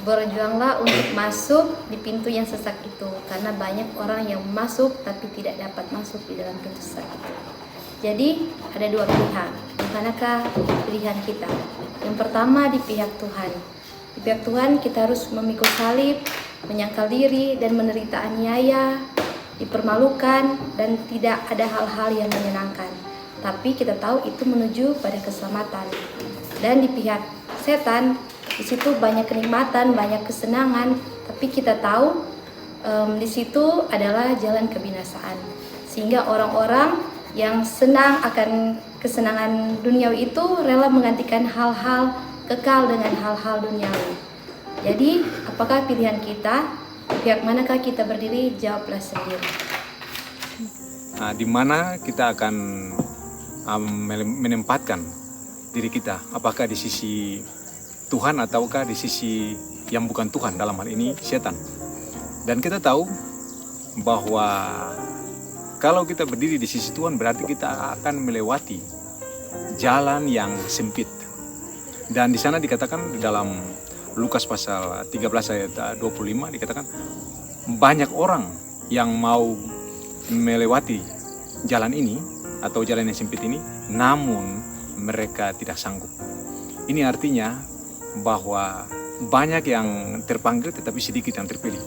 Berjuanglah untuk masuk di pintu yang sesak itu, karena banyak orang yang masuk tapi tidak dapat masuk di dalam pintu sesak itu. Jadi ada dua pilihan. Di manakah pilihan kita? Yang pertama di pihak Tuhan. Di pihak Tuhan kita harus memikul salib, menyangkal diri dan menderita aniaya, dipermalukan, dan tidak ada hal-hal yang menyenangkan. Tapi kita tahu itu menuju pada keselamatan. Dan di pihak setan, di situ banyak kenikmatan, banyak kesenangan, tapi kita tahu di situ adalah jalan kebinasaan. Sehingga orang-orang yang senang akan kesenangan duniawi itu rela menggantikan hal-hal kekal dengan hal-hal duniawi. Jadi, apakah pilihan kita? Pihak manakah kita berdiri? Jawablah sendiri. Nah, di mana kita akan menempatkan diri kita? Apakah di sisi Tuhan ataukah di sisi yang bukan Tuhan, dalam hal ini setan? Dan kita tahu bahwa kalau kita berdiri di sisi Tuhan berarti kita akan melewati jalan yang sempit. Dan di sana dikatakan di dalam Lukas pasal 13 ayat 25 dikatakan banyak orang yang mau melewati jalan ini atau jalan yang sempit ini, namun mereka tidak sanggup. Ini artinya bahwa banyak yang terpanggil tetapi sedikit yang terpilih.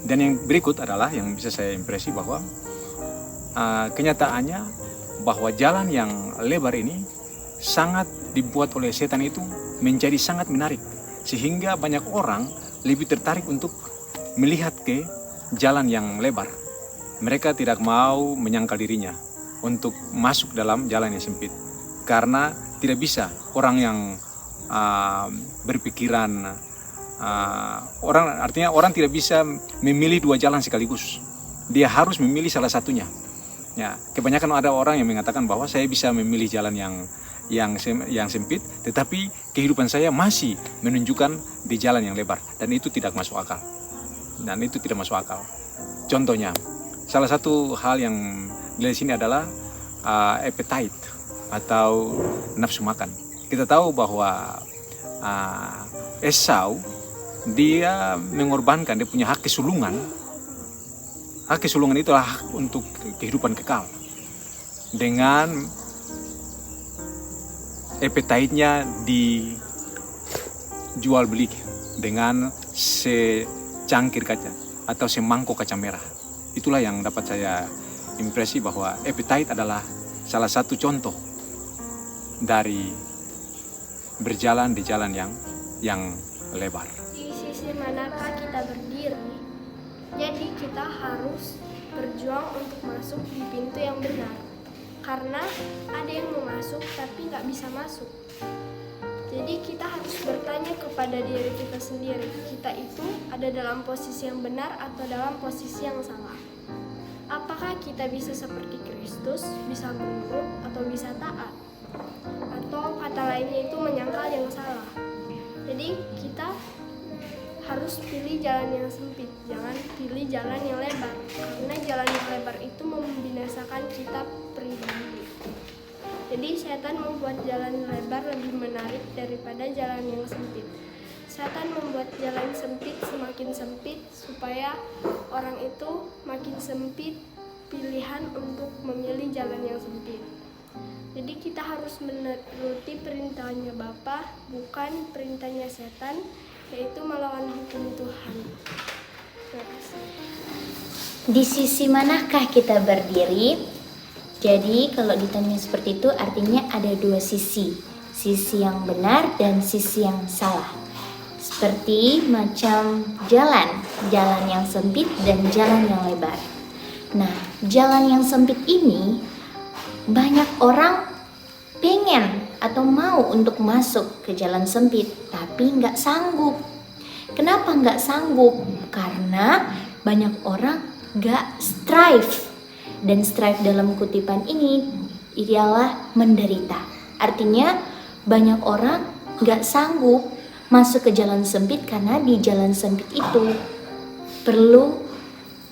Dan yang berikut adalah yang bisa saya impresi bahwa kenyataannya bahwa jalan yang lebar ini sangat dibuat oleh setan itu menjadi sangat menarik, sehingga banyak orang lebih tertarik untuk melihat ke jalan yang lebar. Mereka tidak mau menyangkal dirinya untuk masuk dalam jalan yang sempit, karena tidak bisa orang yang berpikiran orang tidak bisa memilih dua jalan sekaligus. Dia harus memilih salah satunya. Ya, kebanyakan ada orang yang mengatakan bahwa saya bisa memilih jalan yang sempit, tetapi kehidupan saya masih menunjukkan di jalan yang lebar, dan itu tidak masuk akal. Contohnya, salah satu hal yang di sini adalah appetite atau nafsu makan. Kita tahu bahwa Esau dia mengorbankan, dia punya hak kesulungan. Hak kesulungan itulah hak untuk kehidupan kekal. Dengan appetite-nya dijual beli dengan secangkir kaca atau semangkok kaca merah. Itulah yang dapat saya impresi bahwa appetite adalah salah satu contoh dari berjalan di jalan yang lebar. Di sisi manakah kita berdiri? Jadi kita harus berjuang untuk masuk di pintu yang benar. Karena ada yang mau masuk tapi nggak bisa masuk. Jadi kita harus bertanya kepada diri kita sendiri. Kita itu ada dalam posisi yang benar atau dalam posisi yang salah? Apakah kita bisa seperti Kristus, bisa menurut atau bisa taat? Atau kata lainnya itu menyangkal yang salah. Jadi kita harus pilih jalan yang sempit, jangan pilih jalan yang lebar. Karena jalan yang lebar itu membinasakan kita pribadi. Jadi setan membuat jalan lebar lebih menarik daripada jalan yang sempit. Setan membuat jalan sempit semakin sempit supaya orang itu makin sempit pilihan untuk memilih jalan yang sempit. Jadi kita harus menuruti perintahnya Bapa, bukan perintahnya setan, yaitu melawan hukum Tuhan. Terima kasih. Di sisi manakah kita berdiri? Jadi kalau ditanya seperti itu artinya ada dua sisi. Sisi yang benar dan sisi yang salah. Seperti macam jalan yang sempit dan jalan yang lebar. Nah, jalan yang sempit ini banyak orang pengen atau mau untuk masuk ke jalan sempit, tapi nggak sanggup. Kenapa nggak sanggup? Karena banyak orang nggak strive. Dan strive dalam kutipan ini ialah menderita. Artinya banyak orang nggak sanggup masuk ke jalan sempit karena di jalan sempit itu perlu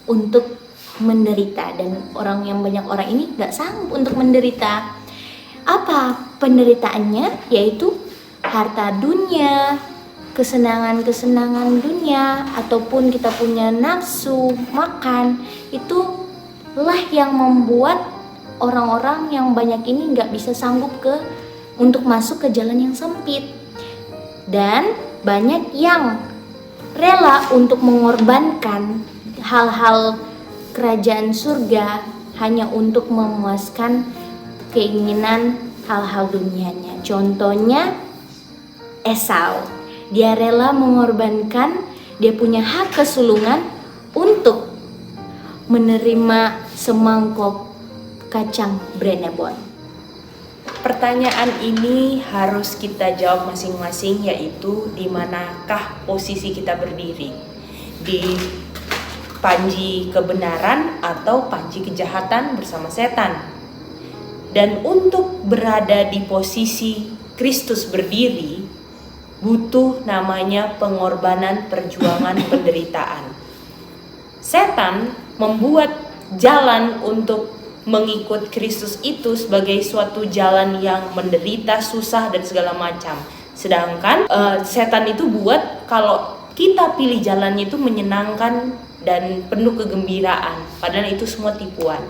untuk menderita. Dan banyak orang ini nggak sanggup untuk menderita. Apa penderitaannya? Yaitu harta dunia, kesenangan-kesenangan dunia ataupun kita punya nafsu makan, itulah yang membuat orang-orang yang banyak ini nggak bisa sanggup untuk masuk ke jalan yang sempit. Dan banyak yang rela untuk mengorbankan hal-hal kerajaan surga hanya untuk memuaskan keinginan hal-hal dunianya. Contohnya Esau, dia rela mengorbankan dia punya hak kesulungan untuk menerima semangkok kacang Brenebon. Pertanyaan ini harus kita jawab masing-masing, yaitu di manakah posisi kita berdiri? Di panji kebenaran atau panji kejahatan bersama setan? Dan untuk berada di posisi Kristus berdiri, butuh namanya pengorbanan, perjuangan, penderitaan. Setan membuat jalan untuk mengikut Kristus itu sebagai suatu jalan yang menderita, susah, dan segala macam. Sedangkan setan itu buat kalau kita pilih jalannya itu menyenangkan dan penuh kegembiraan, padahal itu semua tipuan.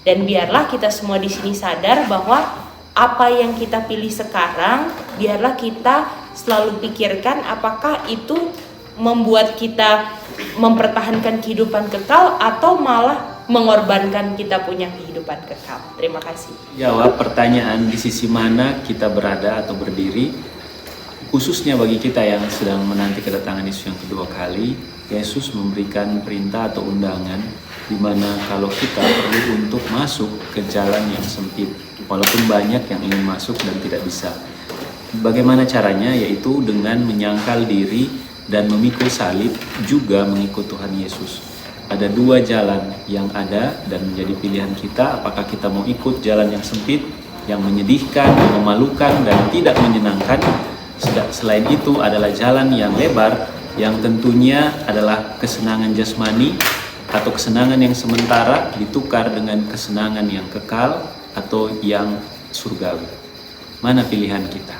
Dan biarlah kita semua di sini sadar bahwa apa yang kita pilih sekarang, biarlah kita selalu pikirkan apakah itu membuat kita mempertahankan kehidupan kekal atau malah mengorbankan kita punya kehidupan kekal. Terima kasih. Jawab pertanyaan di sisi mana kita berada atau berdiri, khususnya bagi kita yang sedang menanti kedatangan Yesus yang kedua kali. Yesus memberikan perintah atau undangan di mana kalau kita perlu untuk masuk ke jalan yang sempit, walaupun banyak yang ingin masuk dan tidak bisa. Bagaimana caranya? Yaitu dengan menyangkal diri dan memikul salib, juga mengikut Tuhan Yesus. Ada dua jalan yang ada dan menjadi pilihan kita, apakah kita mau ikut jalan yang sempit, yang menyedihkan, yang memalukan, dan tidak menyenangkan. Selain itu adalah jalan yang lebar, yang tentunya adalah kesenangan jasmani atau kesenangan yang sementara ditukar dengan kesenangan yang kekal atau yang surgawi. Mana pilihan kita?